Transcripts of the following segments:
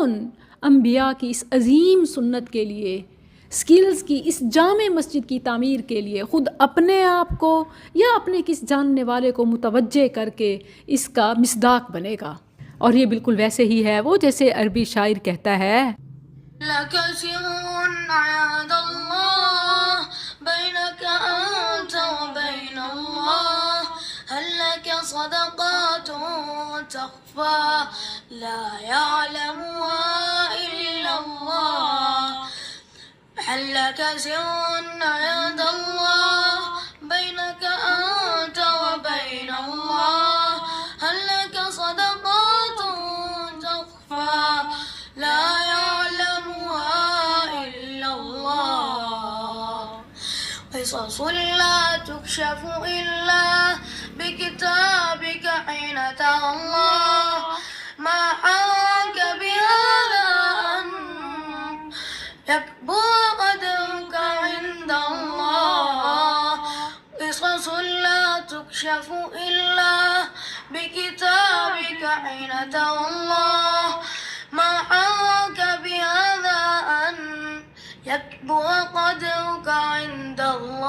कौन अंबिया की इस अजीम सुन्नत के लिए, स्किल्स की इस जामे मस्जिद की तामीर के लिए ख़ुद अपने आप को या अपने किस जानने वाले को मुतवज्जे करके इसका मिस्दाक बनेगा। और ये बिल्कुल वैसे ही है वो जैसे अरबी शायर कहता है, قصص لا تكشف إلا بكتابك حين ترى الله ما حاك بهذا أن يكبر قدرك عند الله. قصص لا تكشف إلا بكتابك حين ترى الله ما حاك بهذا أن يكبر قدرك عند الله.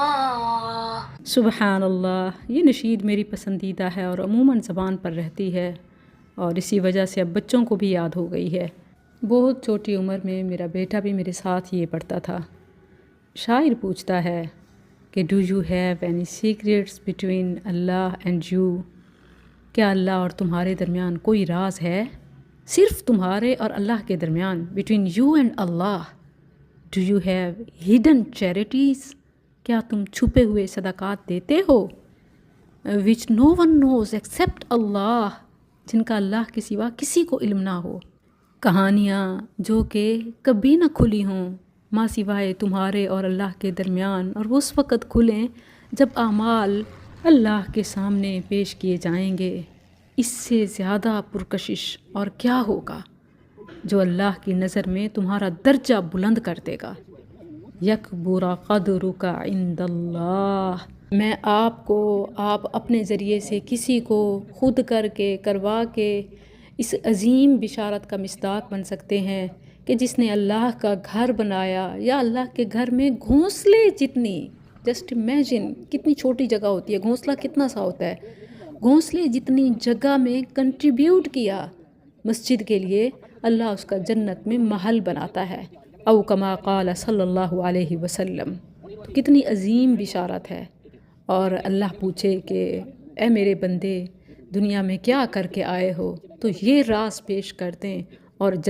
सुबहान अल्लाह। ये नशीद मेरी पसंदीदा है और अमूमन ज़बान पर रहती है और इसी वजह से अब बच्चों को भी याद हो गई है। बहुत छोटी उम्र में मेरा बेटा भी मेरे साथ ये पढ़ता था। शायर पूछता है कि do you have any secrets between Allah and you? क्या अल्लाह और तुम्हारे दरमियान कोई राज है? सिर्फ़ तुम्हारे और अल्लाह के दरमियान, between you and Allah. Do you have hidden charities? क्या तुम छुपे हुए सदाकात देते हो? Which no one knows except Allah, जिनका अल्लाह के सिवा किसी को इल्म ना हो। कहानियाँ जो कि कभी ना खुली हों माँ सिवाय तुम्हारे और अल्लाह के दरमियान, और वो उस वक़्त खुलें जब आमाल अल्लाह के सामने पेश किए जाएंगे। इससे ज़्यादा पुरकशिश और क्या होगा जो अल्लाह की नज़र में तुम्हारा दर्जा बुलंद कर देगा। यकबुरा क़द्रुका इंदल्लाह। मैं आपको, आप अपने ज़रिए से किसी को खुद करके करवा के इस अजीम बिशारत का मिस्दाक बन सकते हैं कि जिसने अल्लाह का घर बनाया या अल्लाह के घर में घोंसले जितनी, जस्ट इमेजिन कितनी छोटी जगह होती है, घोंसला कितना सा होता है, घोंसले जितनी जगह में कंट्रीब्यूट किया मस्जिद के लिए, अल्लाह उसका जन्नत में महल बनाता है। औ कमा क़ाल सल्लल्लाहु अलैहि वसल्लम। तो कितनी अजीम बिशारत है। और अल्लाह पूछे कि ए मेरे बंदे, दुनिया में क्या करके आए हो, तो ये राज पेश कर दें और